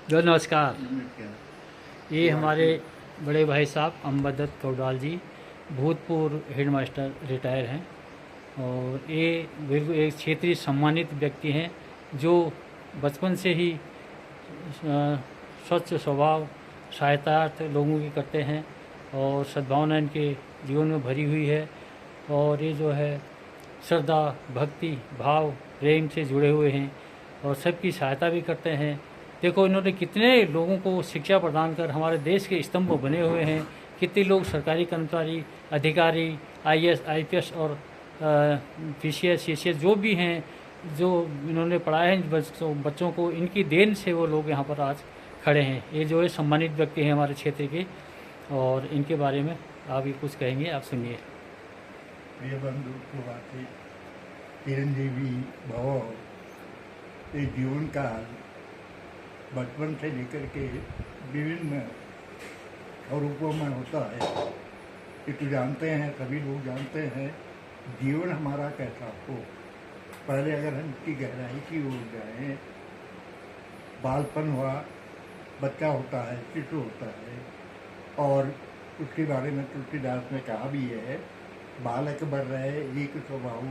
जो नमस्कार। नमस्कार। ये हमारे बड़े भाई साहब अम्बदत्त कौडाल जी भूतपूर्व हेडमास्टर रिटायर हैं और ये बिल्कुल एक क्षेत्रीय सम्मानित व्यक्ति हैं जो बचपन से ही स्वच्छ स्वभाव सहायता लोगों की करते हैं और सद्भावना इनके जीवन में भरी हुई है। और ये जो है श्रद्धा भक्ति भाव प्रेम से जुड़े हुए हैं और सबकी सहायता भी करते हैं। देखो इन्होंने कितने लोगों को शिक्षा प्रदान कर हमारे देश के स्तंभ बने हुए हैं। कितने लोग सरकारी कर्मचारी अधिकारी आईएएस आईपीएस और पीसीएस सीसीएस जो भी हैं जो इन्होंने पढ़ाए हैं बच्चों को, इनकी देन से वो लोग यहाँ पर आज खड़े हैं। ये जो है सम्मानित व्यक्ति हैं हमारे क्षेत्र के और इनके बारे में आप भी कुछ कहेंगे, आप सुनिए। प्रिय बंधु प्रवासी चिरंजीवी भव, ये जीवन काल बचपन से लेकर के विभिन्न स्वरूपों में होता है। ये तो जानते हैं, सभी लोग जानते हैं जीवन हमारा कैसा हो। पहले अगर हम इसकी गहराई की ओर जाएं, बालपन हुआ, बच्चा होता है, शिशु होता है और उसके बारे में तुलसीदास ने कहा भी है, बालक बर रहे एक स्वभाव,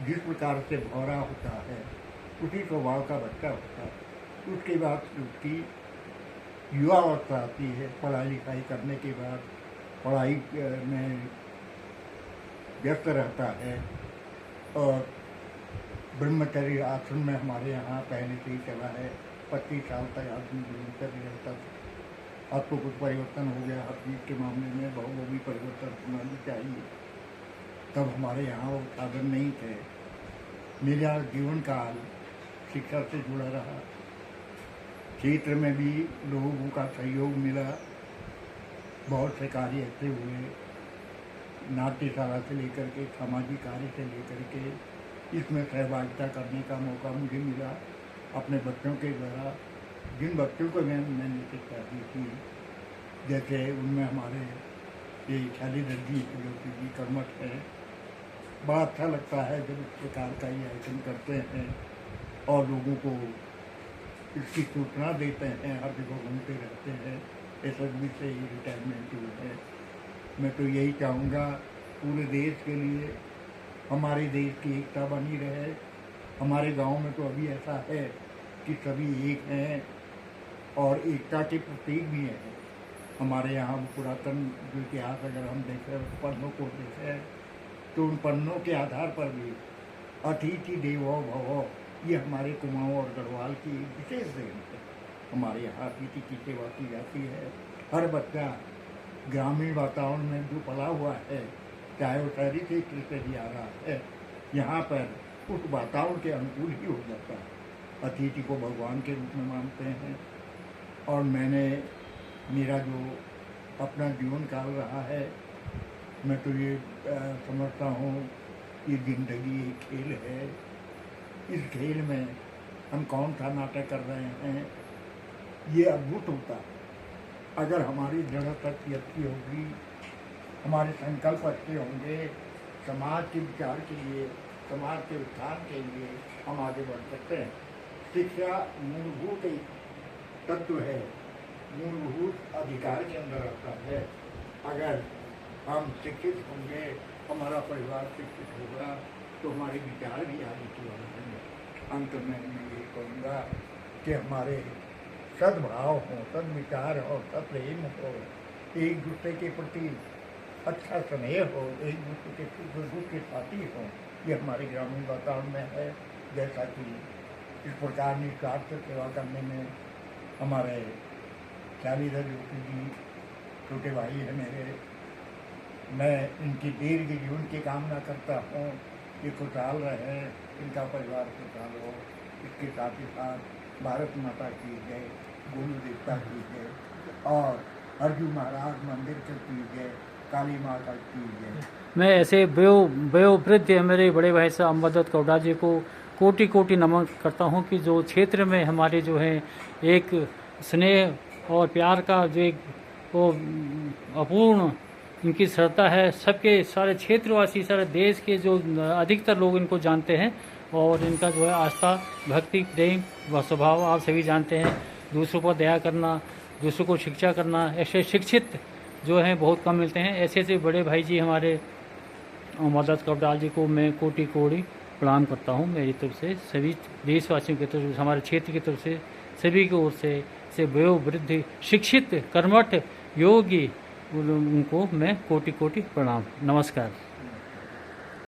जिस प्रकार से भौरा होता है उसी स्वभाव का बच्चा होता है। उसके बाद उसकी युवावस्था आती है, पढ़ाई लिखाई करने के बाद पढ़ाई में व्यस्त रहता है और ब्रह्मचर्य आश्रम में हमारे यहाँ पहले से ही चला है। 25 साल तक आदमी ब्रह्मचर्य रहता था। अब तो कुछ परिवर्तन हो गया, हर चीज़ के मामले में वो भी परिवर्तन होना भी चाहिए। तब हमारे यहाँ वो साधन नहीं थे। मेरा जीवन काल शिक्षा से जुड़ा रहा, क्षेत्र में भी लोगों का सहयोग मिला। बहुत से कार्य ऐसे हुए, नाट्यशाला से लेकर के सामाजिक कार्य से लेकर के इसमें सहभागिता करने का मौका मुझे मिला अपने बच्चों के द्वारा। जिन बच्चों को मैंने शिक्षा दी थी, जैसे उनमें हमारे ये शाली दर्जी जो कि कर्मठ है, बड़ा अच्छा लगता है जब इस प्रकार का ये आयोजन करते हैं और लोगों को इसकी सूचना देते हैं। हर जगह घूमते रहते हैं। एसएसबी से ही रिटायरमेंट हुए हैं। मैं तो यही चाहूँगा पूरे देश के लिए हमारे देश की एकता बनी रहे। हमारे गांव में तो अभी ऐसा है कि सभी एक हैं और एकता के प्रतीक भी हैं। हमारे यहाँ पुरातन जो इतिहास अगर हम देखें, पन्नों को देखें तो उन पन्नों के आधार पर भी अतिथि देवो भवो, ये हमारे कुमाऊँ और गढ़वाल की विशेष देन है। हमारे यहाँ अतिथि की सेवा की जाती है। हर बच्चा ग्रामीण वातावरण में जो पला हुआ है, चाहे वो शहरी क्षेत्र से भी आ रहा है, यहाँ पर उस वातावरण के अनुकूल ही हो जाता है। अतिथि को भगवान के रूप में मानते हैं और मैंने मेरा जो अपना जीवन काल रहा है, मैं तो ये समझता हूँ ये जिंदगी एक खेल है। इस खेल में हम कौन सा नाटक कर रहे हैं, ये अद्भुत होता है अगर हमारी दृढ़ शक्ति अच्छी होगी, हमारे संकल्प अच्छे होंगे। समाज के विचार के लिए, समाज के उत्थान के लिए हम आगे बढ़ सकते हैं। शिक्षा मूलभूत एक तत्व है, मूलभूत अधिकार के अंदर आता है। अगर हम शिक्षित होंगे, हमारा परिवार शिक्षित होगा, तो हमारे विचार भी आगे की ओर होंगे। अंत में मैं ये कहूँगा कि हमारे सद्भाव हो, सद्विचार हो, सप्रेम हो, एक दूसरे के प्रति अच्छा स्नेह हो, एक दूसरे के सुख दुख के साथी हो, ये हमारे ग्रामीण वातावरण में है। जैसा कि इस प्रकार निस्वार्थ सेवा करने में हमारे शालीधर जोशी जी छोटे भाई है मेरे, मैं इनकी दीर्घ जीवन की कामना करता हूँ। ये खुशहाल रहे, इनका परिवार खुशहाल हो। इसके साथ ही साथ भारत माता की जय, गुरु देवता की जय और अर्जुन महाराज मंदिर की जय, काली माँ का की जय। मैं ऐसे वयोवृद्ध मेरे बड़े भाई साहब अम्बदत्त कौडाल जी को कोटि कोटि नमन करता हूँ कि जो क्षेत्र में हमारे जो है एक स्नेह और प्यार का जो एक वो अपूर्ण इनकी श्रद्धा है। सबके सारे क्षेत्रवासी, सारे देश के जो अधिकतर लोग इनको जानते हैं और इनका जो है आस्था भक्ति प्रेम व स्वभाव आप सभी जानते हैं। दूसरों पर दया करना, दूसरों को शिक्षा करना, ऐसे शिक्षित जो हैं बहुत कम मिलते हैं। ऐसे ऐसे बड़े भाई जी हमारे मदद कपडाल जी को मैं कोटि कोटि प्रणाम करता हूँ। मेरी तरफ से सभी देशवासियों की तरफ से, हमारे क्षेत्र की तरफ से, सभी की ओर से वयोवृद्ध शिक्षित कर्मठ योगी उनको मैं कोटि कोटि प्रणाम। नमस्कार।